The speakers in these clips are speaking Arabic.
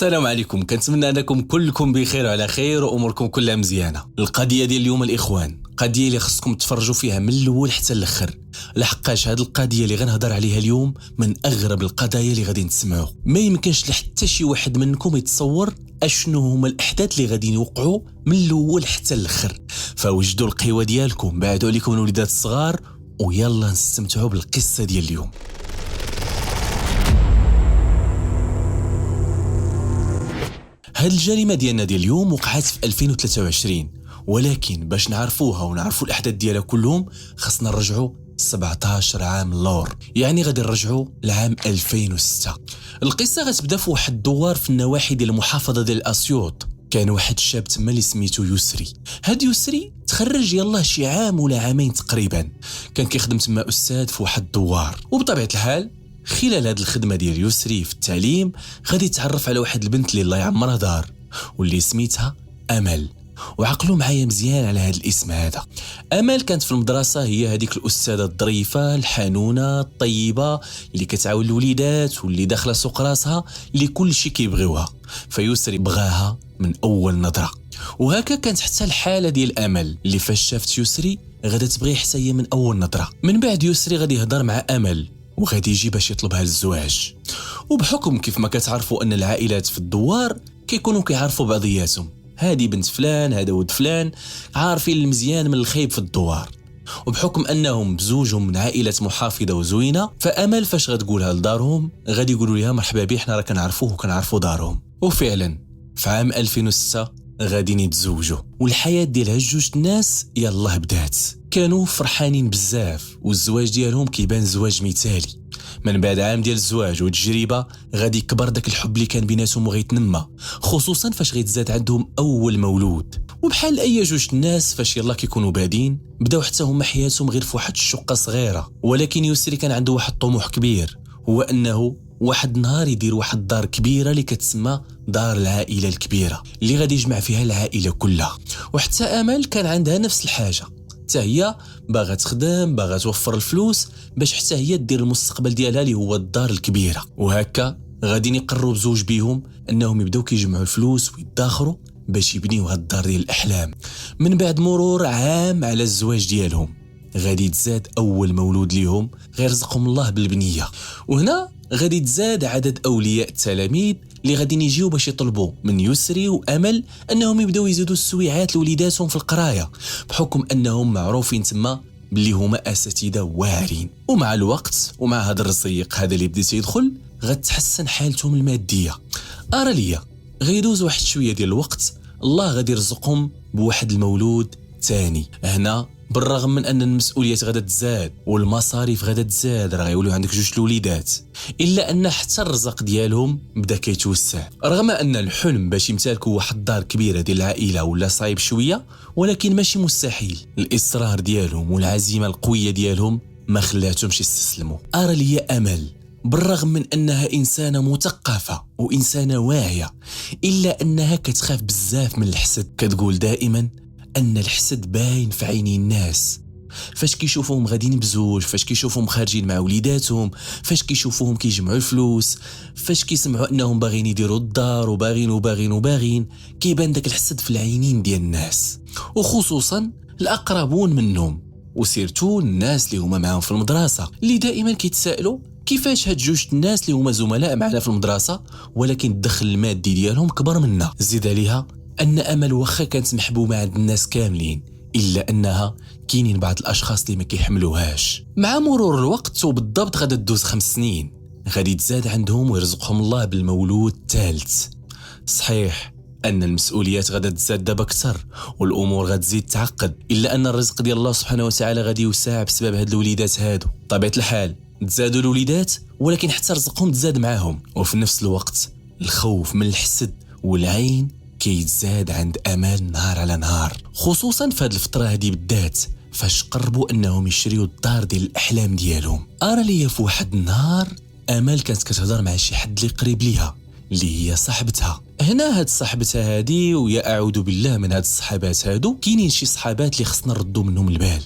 السلام عليكم، كنتمنى انكم كلكم بخير وعلى خير واموركم كلها مزيانه. القضيه ديال اليوم الاخوان قضيه اللي خصكم تفرجوا فيها من الاول حتى الاخر، لحقاش هذه القضيه اللي غنهضر عليها اليوم من اغرب القضايا اللي غادي نسمعوا. ما يمكنش لحتى شي واحد منكم يتصور اشنو هما الاحداث اللي غادي يوقعوا من الاول حتى الاخر. فوجدوا القهوه ديالكم، بعدوا عليكم الوليدات الصغار، ويلا نستمتعوا بالقصه ديال اليوم. هاد الجريمة ديالنا ديال اليوم وقعت في 2023، ولكن باش نعرفوها ونعرفوا الأحداث ديالها كلهم خصنا نرجعوا 17 عام لور، يعني غادي نرجعوا لعام 2006. القصة غتبدا في واحد الدوار في النواحي ديال المحافظة ديال أسيوط. كان واحد الشاب تما اللي سميتو يسري. هاد يسري تخرج يلاه شي عام ولا عامين تقريبا، كان كيخدم تما أستاذ في واحد الدوار. وبطبيعة الحال خلال هاد الخدمة ديال يسري في التعليم غادي يتعرف على واحد البنت اللي الله يعمرها دار واللي سميتها أمل. وعقلوا معايا مزيان على هاد الاسم هذا. أمل كانت في المدرسة هي هذيك الأستاذة الظريفة الحنونة الطيبة اللي كتعاون الوليدات واللي داخله سوق راسها اللي كل شيء كيبغيوها. فيسري بغاها من أول نظرة، وهكا كانت حتى الحالة ديال أمل اللي فاش شافت يسري غادا تبغي حتى هي من أول نظرة. من بعد يسري غادي يهضر مع أمل وغادي يجي باش يطلبها للزواج. وبحكم كيف ما كتعرفوا ان العائلات في الدوار كيكونوا كيعرفوا بعضياتهم، هادي بنت فلان هذا ولد فلان، عارفين المزيان من الخايب في الدوار. وبحكم انهم بزوجهم من عائله محافظه وزوينه، فامل فاش غتقولها لدارهم غادي يقولوا لها مرحبا بيه، حنا راه كنعرفوه وكنعرفوا دارهم. وفعلا في عام 2006 غادي يتزوجوا، والحياه ديال هاد جوج الناس يلاه بدات. كانوا فرحانين بزاف والزواج ديالهم كيبان زواج مثالي. من بعد عام ديال الزواج والتجربه غادي يكبر داك الحب اللي كان بيناتهم وغيتنمى، خصوصا فاش غيتزاد عندهم اول مولود. وبحال اي جوج الناس فاش يلا كيكونوا بادين بداو حتى هما حياتهم غير في واحد الشقه صغيره. ولكن يسري كان عنده واحد الطموح كبير، هو انه واحد النهار يدير واحد الدار كبيره اللي كتسمى دار العائله الكبيره اللي غادي يجمع فيها العائله كلها. وحتى امل كان عندها نفس الحاجه، حتى هي باغا تخدم، باغا توفر الفلوس باش حتى هي دير المستقبل ديالها اللي هو الدار الكبيره. وهكا غادي يقرروا بزوج بيهم انهم يبداو كيجمعوا الفلوس ويداخروا باش يبنيو هاد الدار ديال الاحلام. من بعد مرور عام على الزواج ديالهم غادي يتزاد اول مولود ليهم، غير رزقهم الله بالبنيه. وهنا غادي يتزاد عدد اولياء التلاميذ اللي غادي يجيو باش يطلبوا من يسري وامل انهم يبداو يزيدوا السويعات لوليداتهم في القرايه، بحكم انهم معروفين تما باللي هما اساتذه واعرين. ومع الوقت ومع هذا الرزيق هذا اللي بدا يدخل غتحسن حالتهم الماديه. ارى ليا غيدوز واحد شويه ديال الوقت، الله غادي يرزقهم بواحد المولود ثاني. هنا بالرغم من ان المسؤوليات غادا تزاد والمصاريف غادا تزاد، راه غيوليو عندك جوج الوليدات، الا ان حتى الرزق ديالهم بدا كيتوسع. رغم ان الحلم باش يمتلكوا واحد الدار كبيره ديال العائله ولا صعيب شويه، ولكن ماشي مستحيل. الاصرار ديالهم والعزيمه القويه ديالهم ما خلاتهمش يستسلموا. ارى لي امل بالرغم من انها انسانه مثقفه وانسانه واعيه، الا انها كتخاف بزاف من الحسد. كتقول دائما ان الحسد باين في عيني الناس، فاش كيشوفوهم غاديين بزوج، فاش كيشوفوهم خارجين مع وليداتهم، فاش كيشوفوهم كيجمعوا الفلوس، فاش كيسمعوا انهم باغيين يديروا الدار وباغين كيبان داك الحسد في العينين ديال الناس، وخصوصا الاقربون منهم، وسيرتو الناس اللي هما معاهم في المدرسه، اللي دائما كيتسائلوا كيفاش هاد جوج الناس اللي هما زملاء معنا في المدرسه ولكن الدخل المادي ديالهم كبر منا. زيد عليها ان امل واخا كانت محبوبه عند الناس كاملين، الا انها كاينين بعض الاشخاص اللي ما كيحملوهاش. مع مرور الوقت وبالضبط غادا تدوز 5 سنين غادي تزاد عندهم ويرزقهم الله بالمولود الثالث. صحيح ان المسؤوليات غادا تزاد دابا اكثر والامور غتزيد تعقد، الا ان الرزق ديال الله سبحانه وتعالى غادي يوسع بسبب هاد الوليدات هادو. طبيعه الحال تزادوا الوليدات ولكن حتى رزقهم تزاد معاهم، وفي نفس الوقت الخوف من الحسد والعين كيتزاد عند امل نهار على نهار، خصوصا في هذه الفتره هذه بالذات فاش قربوا انهم يشريوا الدار ديال الاحلام ديالهم. ارى ليا في واحد النهار امل كانت كتهضر مع شي حد اللي قريب ليها اللي هي صاحبتها. هنا هاد صاحبتها هادي، ويا اعوذ بالله من هاد الصحابات هادو، كاينين شي صحابات اللي خصنا نردوا منهم البال.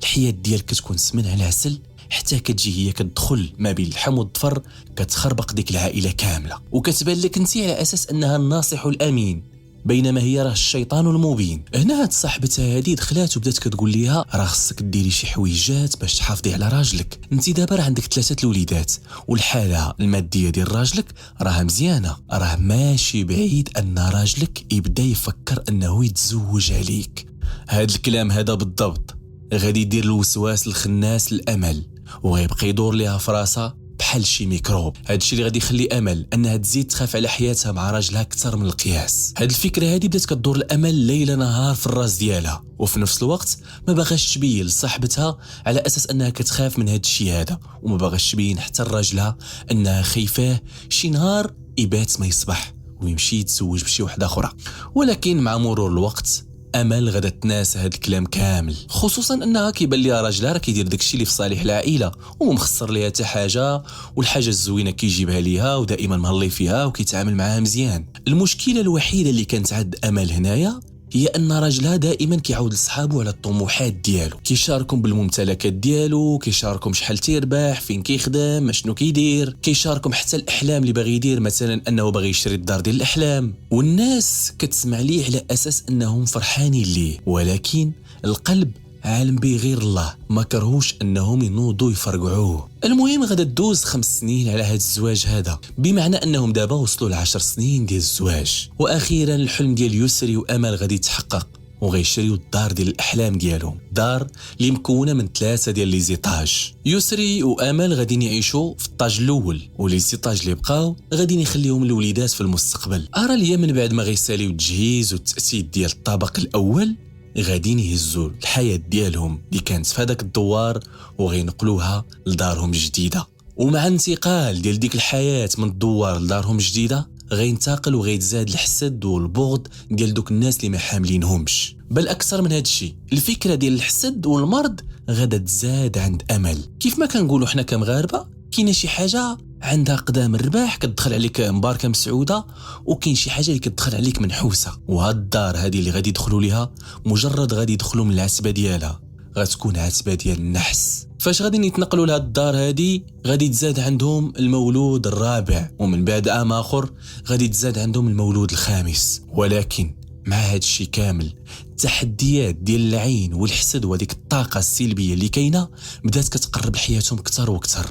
الحياه ديالك كتكون سمن على عسل حتى كتجي هي كتدخل ما بين اللحم والظفر كتخربق ديك العائله كامله، وكتبان لك انت على اساس انها الناصح الامين بينما هي راه الشيطان المبين. هنا هاد صاحبتها هادي دخلات وبدات كتقول ليها راه خصك ديري شي حويجات باش تحافظي على راجلك، انت دابا راه عندك 3 الوليدات والحاله الماديه ديال راجلك راه مزيانه، راه ماشي بعيد ان راجلك يبدا يفكر انه يتزوج عليك. هاد الكلام هذا بالضبط غادي يدير الوسواس الخناس للامل وغيبقى يدور ليها في راسها بحال شي ميكروب. هادشي اللي غادي يخلي امل انها تزيد تخاف على حياتها مع راجلها اكثر من القياس. هاد الفكره هادي بدات كدور الامل ليل نهار في الراس ديالها، وفي نفس الوقت ما باغاش تبين لصاحبتها على اساس انها كتخاف من هادشي هذا، وما باغاش تبين حتى لراجلها انها خايفاه شي نهار يبات ما يصبح ويمشي يتزوج بشي وحده اخرى. ولكن مع مرور الوقت امل غدا تناسى هاد الكلام كامل، خصوصا انها كيبان ليها راجلها راه كيدير داكشي اللي في صالح العائله ومخسر ليها حتى حاجه، والحاجه الزوينه كيجيبها ليها ودائما مهلي فيها وكيتعامل معاها مزيان. المشكله الوحيده اللي كانت عند امل هنايا هي ان راجلها دائما كيعاود لصحابو على الطموحات ديالو، كيشاركهم بالممتلكات ديالو، كيشاركهم شحال تيربح، فين كيخدم، شنو كيدير، كيشاركهم حتى الاحلام اللي باغي يدير، مثلا انه باغي يشري الدار ديال الاحلام، والناس كتسمع ليه على اساس انهم فرحانين ليه، ولكن القلب عالم به غير الله، ما كرهوش انهم ينوضوا يفرقعوه. المهم غدا تدوز 5 سنين على هذا الزواج هذا، بمعنى انهم دابا وصلوا ل10 سنين ديال الزواج، واخيرا الحلم ديال يسري وامل غادي يتحقق وغيشريو الدار ديال الاحلام ديالهم، دار اللي مكونه من 3 ديال لي زيطاج. يسري وامل غادي يعيشوا في الطاج الاول، ولي زيطاج اللي بقاو غادي يخليهم الوليدات في المستقبل. ارى ليا من بعد ما غيساليو التجهيز والتاسيس ديال الطابق الاول غادي يهزوا الحياه ديالهم اللي كانت في هذاك الدوار وغينقلوها لدارهم الجديده. ومع انتقال ديال ديك الحياه من الدوار لدارهم الجديده غينتقل وغيتزاد الحسد والبغض ديال دوك الناس اللي ما حاملينهمش. بل اكثر من هذا الشيء، الفكره ديال الحسد والمرض غادا تزاد عند امل. كيف ما كنقولوا حنا كمغاربه كاينه شي حاجه عندها قدام الرباح كتدخل عليك مباركه مسعوده، وكاين شي حاجه اللي كتدخل عليك منحوسه. وهاد الدار هذه اللي غادي يدخلوا ليها مجرد غادي يدخلوا من العتبه ديالها غتكون عتبه ديال النحس. فاش غادي يتنقلوا لهاد الدار هذه غادي تزاد عندهم المولود الرابع، ومن بعد عام اخر غادي تزاد عندهم المولود الخامس. ولكن مع هاد الشيء كامل التحديات ديال العين والحسد وهذيك الطاقه السلبيه اللي كاينه بدات كتقرب حياتهم اكثر واكثر،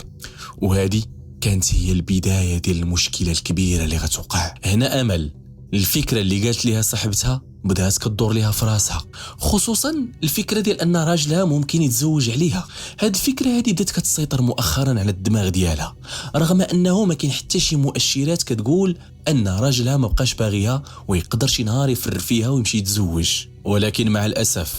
وهذه كانت هي البدايه ديال المشكله الكبيره اللي غتوقع. هنا امل الفكره اللي قالت ليها صاحبتها بدات كدور ليها في راسها، خصوصا الفكره ديال ان راجلها ممكن يتزوج عليها. هاد الفكره هذه بدات كتسيطر مؤخرا على الدماغ ديالها، رغم انه ما كاين حتى شي مؤشرات كتقول ان راجلها ما بقاش باغيها ويقدر شي نهار يفر فيها ويمشي يتزوج. ولكن مع الاسف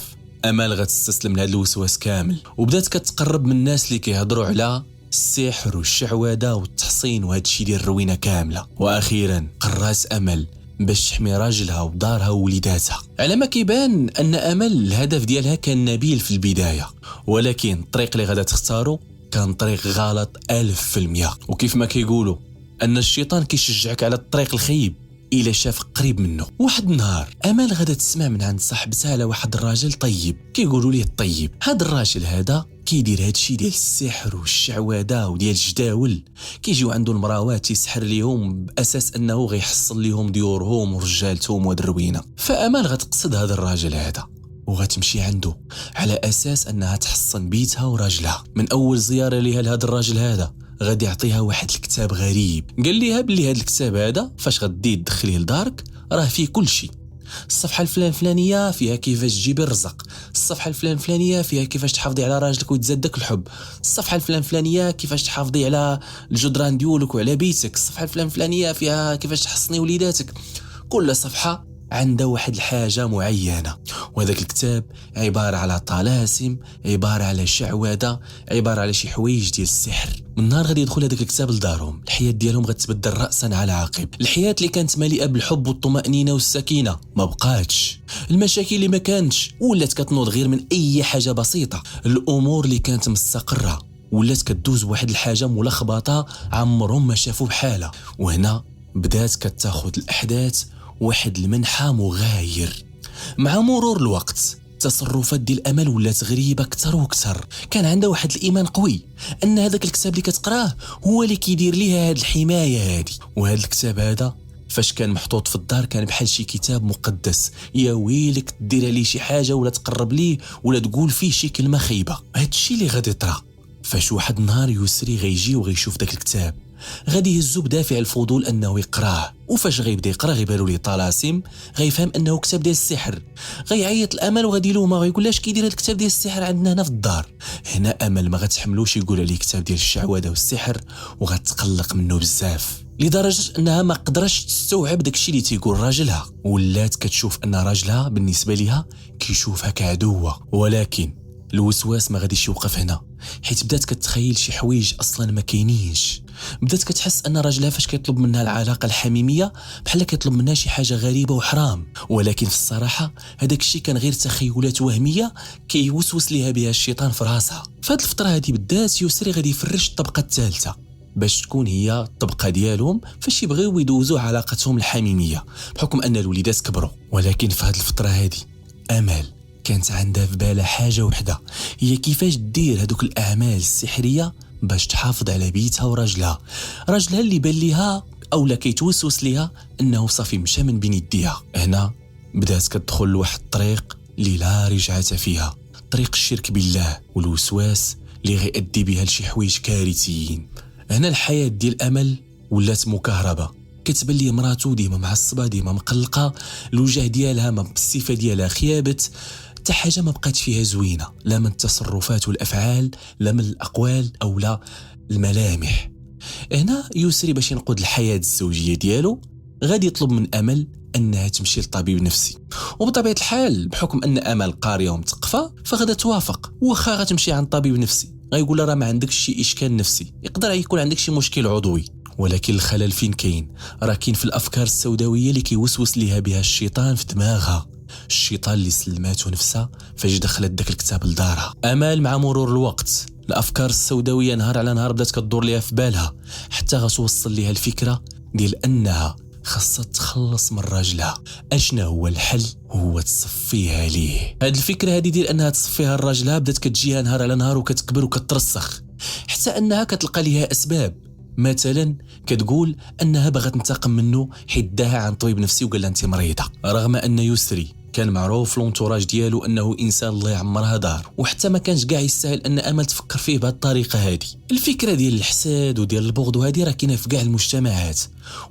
امل غتستسلم لهذا الوسواس كامل، وبدات كتقرب من الناس اللي كيهضروا على السحر والشعوذه والتحصين وهذا الشيء ديال الروينه كامله. واخيرا قررت امل باش تحمي راجلها ودارها ووليداتها. على ما كيبان ان امل الهدف ديالها كان نبيل في البدايه، ولكن الطريق اللي غادا تختارو كان طريق غلط 1000%. وكيف ما كيقولوا ان الشيطان كيشجعك على الطريق الخيب إلا شاف قريب منه. واحد النهار امل غادا تسمع من عند صاحبتها على واحد الراجل طيب، كيقولوا ليه الطيب. هذا الراجل هذا كيدير هادشي ديال السحر والشعوذه وديال الجداول، كيجيو عنده المراوات يسحر ليهم باساس انه غيحصل ليهم ديورهم ورجالتهم ودروينه. فامل غتقصد هذا الراجل هذا وغتمشي عنده على اساس انها تحصن بيتها وراجلها. من اول زياره ليها لهذا الراجل هذا غادي يعطيها واحد الكتاب غريب، قال ليها بلي هذا الكتاب هذا فاش غدي تدخليه لدارك راه فيه كل شيء. الصفحه الفلانيه فيها كيفاش تجيبي الرزق، الصفحه الفلانيه فيها كيفاش تحافظي على راجلك ويتزاد داك الحب، الصفحه الفلانيه كيفاش تحافظي على الجدران ديالك وعلى بيتك، الصفحه الفلانيه فيها كيفاش تحصني وليداتك. كل صفحه عنده واحد الحاجة معينة، وهذاك الكتاب عبارة على طلاسم، عبارة على شعوذة، عبارة على شي حوايج ديال السحر. من نهار غادي يدخل هذاك الكتاب لدارهم الحياة ديالهم غتبدل رأسا على عقب. الحياة اللي كانت مليئة بالحب والطمأنينة والسكينة ما بقاتش، المشاكل اللي ما كانتش ولات كتنوض غير من أي حاجة بسيطة، الأمور اللي كانت مستقرة ولات كتدوز بواحد الحاجة ملخبطة عمرهم ما شافوا بحالها. وهنا بدات كتاخذ الأحداث واحد المنحى مغاير. مع مرور الوقت التصرفات ديال امل ولات غريبه اكثر واكثر. كان عندها واحد الايمان قوي ان هذاك الكتاب اللي كتقراه هو اللي كيدير ليها هاد الحمايه هادي. وهذا الكتاب هذا فاش كان محطوط في الدار كان بحال شي كتاب مقدس. يا ويلك دير عليه شي حاجه ولا تقرب ليه ولا تقول فيه شي كلمه خايبه. هادشي اللي غادي يطرا فاش واحد النهار يسري غيجي وغيشوف داك الكتاب، غادي يهزو بدافع الفضول انه يقراه. وفاش غيبدا يقرا غيبانو ليه طلاسم، غيفهم انه كتاب ديال السحر. غيعيط الامل وغادي يلومها غيقول لاش كيدير هاد الكتاب ديال السحر عندنا هنا في الدار. هنا امل ما غتحملوش يقول عليه كتاب ديال الشعوذه والسحر وغتقلق منه بزاف، لدرجه انها ما قدرش تستوعب داكشي اللي تيقول راجلها. ولات كتشوف ان راجلها بالنسبه ليها كيشوفها كعدوه. ولكن الوسواس ما غاديش يوقف هنا، حيت بدات كتخيل شي حوايج اصلا ما كاينينش. بدات كتحس ان راجلها فاش كيطلب منها العلاقه الحميميه بحال كيطلب منها شي حاجه غريبه وحرام. ولكن في الصراحه هذاك الشيء كان غير تخيلات وهميه كيوسوس ليها بها الشيطان في راسها. فهاد الفتره هذه بالذات يسري غادي يفرش الطبقه الثالثه باش تكون هي الطبقه ديالهم فاش يبغيو يدوزوا علاقتهم الحميميه بحكم ان الوليدات كبروا. ولكن في هاد الفتره هذه امل كانت عندها في بالها حاجه وحده، هي كيفاش دير هذوك الاعمال السحريه باش تحافظ على بيتها وراجلها اللي بان ليها او لا كيتوسوس ليها انه صافي مشى من بين يديها. هنا بدات كتدخل لواحد الطريق اللي لا رجعه فيها، طريق الشرك بالله والوسواس اللي غيؤدي بها لشي حوايج كارثيين. هنا الحياه ديال امل ولات مكهربه، كتبان ليه مراتو ديما معصبه ديما مقلقه، الوجه ديالها ما بالصفه ديالها خيابت، حتى حاجه ما بقات فيها زوينه، لا من التصرفات والافعال لا من الاقوال او لا الملامح. هنا يسري باش ينقذ الحياه الزوجيه ديالو غادي يطلب من امل انها تمشي لطبيب نفسي. وبطبيعه الحال بحكم ان امل قاريه ومثقفه فغادا توافق، واخا غتمشي عند طبيب نفسي غيقول لها راه ما عندكش شي اشكال نفسي، يقدر يكون عندك شي مشكل عضوي. ولكن الخلل فين كاين؟ راه كاين في الافكار السوداويه اللي كيوسوس ليها بها الشيطان في دماغها، الشيطان اللي سلماته نفسها فاش دخلت داك الكتاب لدارها. امل مع مرور الوقت الافكار السوداويه نهار على نهار بدات كتدور ليها في بالها، حتى غتوصل ليها الفكره ديال انها خاصها تخلص من راجلها. اشنا هو الحل؟ هو تصفيها ليه. هاد الفكره هذه ديال انها تصفيها لراجلها بدات كتجيها نهار على نهار وكتكبر وكترسخ، حتى انها كتلقى ليها اسباب. مثلا كتقول انها باغا تنتقم منه حيت داها عن طبيب نفسي وقال لها انت مريضه، رغم ان يسري كان معروف لونتوراج ديالو انه انسان الله يعمرها دار، وحتى ما كانش كاع يستاهل ان امل تفكر فيه بهذه الطريقه هذه. الفكره ديال الحساد وديال البغض وهذه راه كاينه في كاع المجتمعات،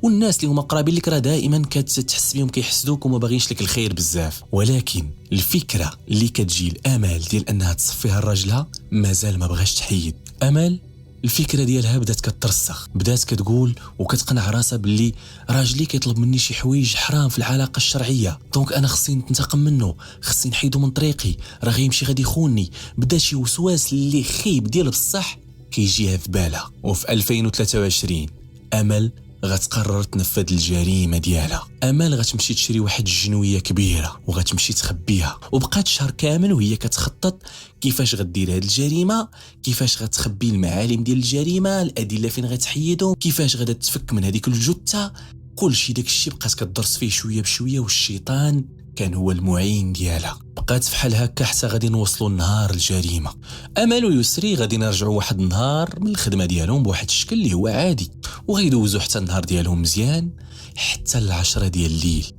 والناس اللي هما قرابين لك راه دائما كتحس بهم كيحسدوك وما باغينش لك الخير بزاف. ولكن الفكره اللي كتجي الامل ديال انها تصفيها لراجلها مازال ما بغاش تحيد. امل الفكره ديالها بدات كترسخ، بدات كتقول وكتقنع راسها باللي راجلي كيطلب مني شي حوايج حرام في العلاقه الشرعيه، دونك انا خصني ننتقم منه، خصني نحيدو من طريقي، راه غيمشي غادي يخونني. بدا شي وسواس اللي خيب ديال بصح كيجيها في بالها. وفي 2023 امل غتقرر تنفذ الجريمه ديالها. امل غتمشي تشري واحد الجنويه كبيره وغتمشي تخبيها، وبقات شهر كامل وهي كتخطط كيفاش غدير هاد الجريمه، كيفاش غتخبي المعالم ديال الجريمه، الادله فين غتحيدهم، كيفاش غادا تفك من هذيك الجثه. كل شيء داك الشيء بقات كتدرس فيه شويه بشويه، والشيطان كان هو المعين ديالها. بقات فحال هكا حتى غادي نوصلوا لنهار الجريمه. امل ويسري غادي نرجعوا واحد النهار من الخدمه ديالهم بواحد الشكل اللي هو عادي، وغيدوزوا حتى النهار ديالهم مزيان حتى 10 ديال الليل.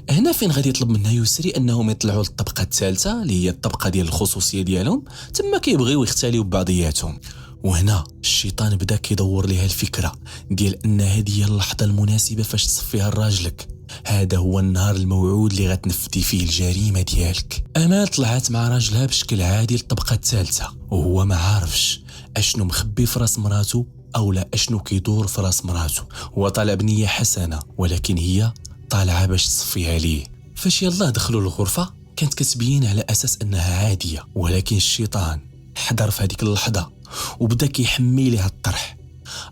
هنا فين غادي يطلب منها يسري انهم يطلعوا للطبقه الثالثه اللي هي الطبقه ديال الخصوصيه ديالهم، تما كيبغيو يختاليو ببعضياتهم. وهنا الشيطان بدا كيدور ليها الفكره ديال ان هذه هي اللحظه المناسبه فاش تصفيها لراجلك، هذا هو النهار الموعود اللي غتنفذي فيه الجريمه ديالك. امال طلعت مع راجلها بشكل عادي للطبقه الثالثه، وهو ما عارفش اشنو مخبي في راس مراته او لا اشنو كيدور في راس مراته. هو طالع بنيه حسنه، ولكن هي طالعه باش تصفيها ليه. فاش يلاه دخلوا الغرفه كانت كتبين على اساس انها عاديه، ولكن الشيطان حضر في هذيك اللحظه وبدا كيحمي ليها الطرح.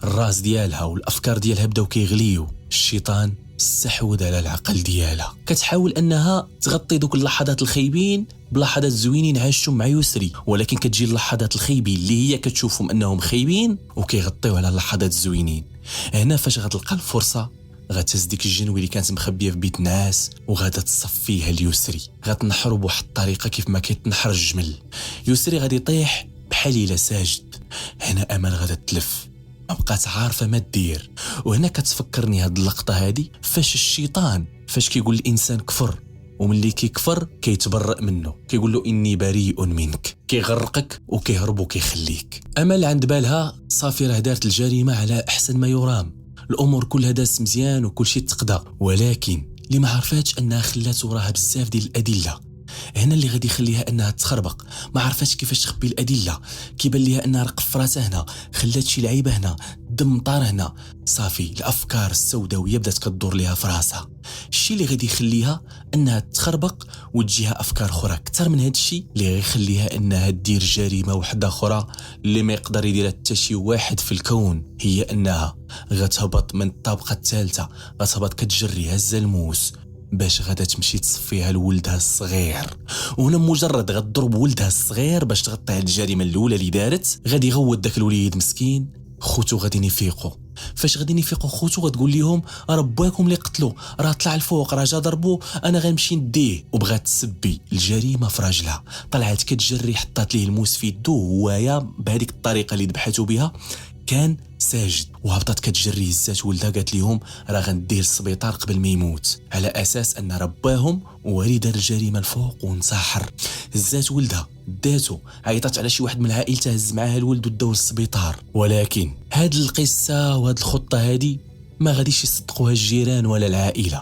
الراس ديالها والافكار ديالها بداو كيغليو. الشيطان استحوذ على العقل ديالها، كتحاول انها تغطي دوك اللحظات الخايبين بلحظات زوينين عاشتهم مع يسري، ولكن كتجي اللحظات الخايبين اللي هي كتشوفهم انهم خايبين وكيغطيو على اللحظات الزوينين. هنا فاش غتلقى الفرصه غتهز ديك الجنوي اللي كانت مخبيه في بيت ناس وغادا تصفيها اليسري، غتنحرو بواحد الطريقه كيف ما كيتنحر الجمل. يسري غادي يطيح بحال الا ساجد. هنا امل غادا تلف، ما بقات عارفه ما دير. وهنا كتفكرني هاد اللقطه هادي فاش الشيطان فاش كيقول الانسان كفر، وملي كيكفر كيتبرأ منه، كيقول له اني بريء منك، كيغرقك وكيهرب وكيخليك. امل عند بالها صافي راه دارت الجريمه على احسن ما يرام، الامور كلها داز مزيان وكل شيء تقضى، ولكن اللي ما عرفاتش انها خلات وراها بزاف ديال الادله. هنا اللي غادي يخليها انها تخربق، ما عرفاتش كيفاش تخبي الادله، كيبان ليها انها قفراتها هنا، خلات شي لعيبه هنا، دم طار هنا، صافي الافكار السوداويه بدات كدور ليها في راسها. الشيء اللي غادي يخليها انها تخربق وتجيها افكار اخرى اكثر من هذا الشيء اللي غيخليها انها دير جريمه واحده اخرى اللي ما يقدر يديرها حتى شي واحد في الكون، هي انها غتهبط من الطابقه الثالثه، غتهبط كتجري هزه الموس باش غادا تمشي تصفيها لولدها الصغير. وهنا مجرد غتضرب ولدها الصغير باش تغطي على الجريمه الاولى اللي دارت، غادي يغوت داك الوليد مسكين. خوتو غادي يفيقوا، فاش غادي يفيقوا خوتو غتقول لهم راه باكم اللي قتلو، راه طلع الفوق، راه جا ضربو، انا غنمشي نديه. وبغات تسبي الجريمه في راجلها، طلعت كتجري، حطات ليه الموس في يدو، وهي بهذيك الطريقه اللي ذبحته بها كان ساجد، وهبطت كتجري هزات ولدها، قالت لهم راه غنديه للسبيطار قبل ما يموت، على اساس ان رباهم وولي دار الجريمه الفوق وانسحر. هزات ولدها داتو، عيطات على شي واحد من العائله تهز معاها الولد وداو للسبيطار. ولكن هاد القصه وهاد الخطه هادي ما غاديش يصدقوها الجيران ولا العائله.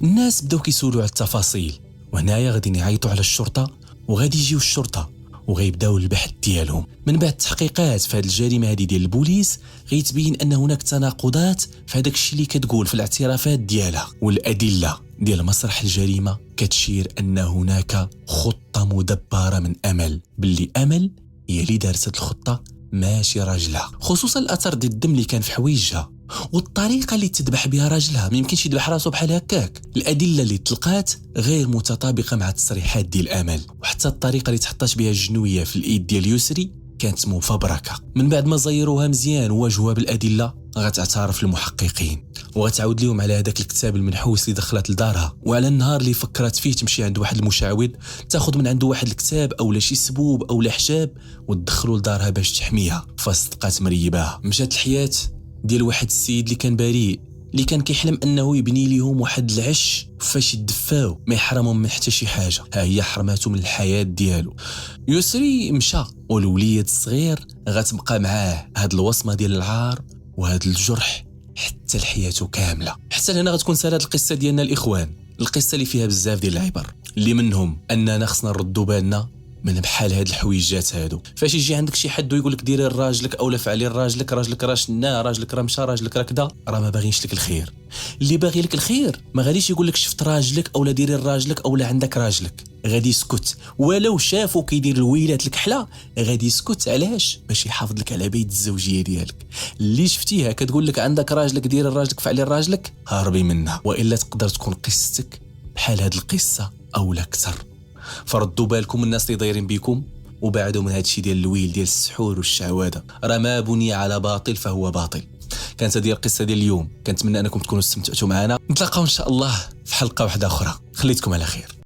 الناس بداو كيسولوا على التفاصيل، وهنايا غادي يعيطوا على الشرطه، وغادي يجيو الشرطه وغيبداو البحث ديالهم. من بعد التحقيقات في هذه الجريمه هذه ديال البوليس غيتبين ان هناك تناقضات في هذاك الشيء اللي كتقول في الاعترافات ديالها، والادله ديال مسرح الجريمه كتشير ان هناك خطه مدبره من امل، باللي امل هي اللي دارت الخطه ماشي راجلها، خصوصا الاثر ديال الدم اللي كان في حوايجها والطريقه اللي تذبح بها راجلها. ما يمكنش يذبح راسه بحال هكاك. الادله اللي تلقات غير متطابقه مع التصريحات ديال امل، وحتى الطريقه اللي تحطات بها الجنويه في الايد ديال يسري كانت مفبركه. من بعد ما زيروها مزيان وواجهوها بالادله، غتعترف المحققين وغتعاود لهم على هذاك الكتاب المنحوس اللي دخلت لدارها، وعلى النهار اللي فكرت فيه تمشي عند واحد المشعوذ تاخذ من عنده واحد الكتاب او شي سبوب او حجاب وتدخلوا لدارها باش تحميها. فصدقات مريباها، مشات الحياه ديال واحد السيد اللي كان بريء، اللي كان كيحلم انه يبني لهم واحد العش فاش يدفاو ما يحرمهم من حتى شي حاجه. ها هي حرماتهم من الحياه ديالو. يسري مشى، والوليد الصغير غتبقى معاه هاد الوصمه ديال العار وهاد الجرح حتى لحياته كامله. حتى هنا غتكون سالات القصه ديالنا الاخوان، القصه اللي فيها بزاف ديال العبر، اللي منهم اننا خصنا نردوا بالنا من بحال هاد الحويجات هادو. فاش يجي عندك شي حد ويقول لك ديري لراجلك اولا فعلي لراجلك، راجلك راه شنا، راجلك راه مشى، راجلك راه كذا، راه ما باغينش لك الخير. اللي باغي لك الخير ما غاديش يقول لك شفت راجلك اولا ديري لراجلك اولا عندك راجلك، غادي يسكت. ولو شافو كيدير الويلات الكحله غادي يسكت. علاش؟ باش يحافظ لك على بيت الزوجيه ديالك. اللي شفتيها كتقول لك عندك راجلك ديري لراجلك فعلي لراجلك، هاربي منها، والا تقدر تكون قصتك بحال هاد القصه اولا اكثر. فردوا بالكم الناس اللي دايرين بكم وبعدوا من هذا الشيء ديال الويل ديال السحور والشعوذه، راه ما بني على باطل فهو باطل. كانت هذه القصه ديال اليوم، كنتمنى انكم تكونوا استمتعتوا معنا. نتلاقاو ان شاء الله في حلقه واحده اخرى، خليتكم على خير.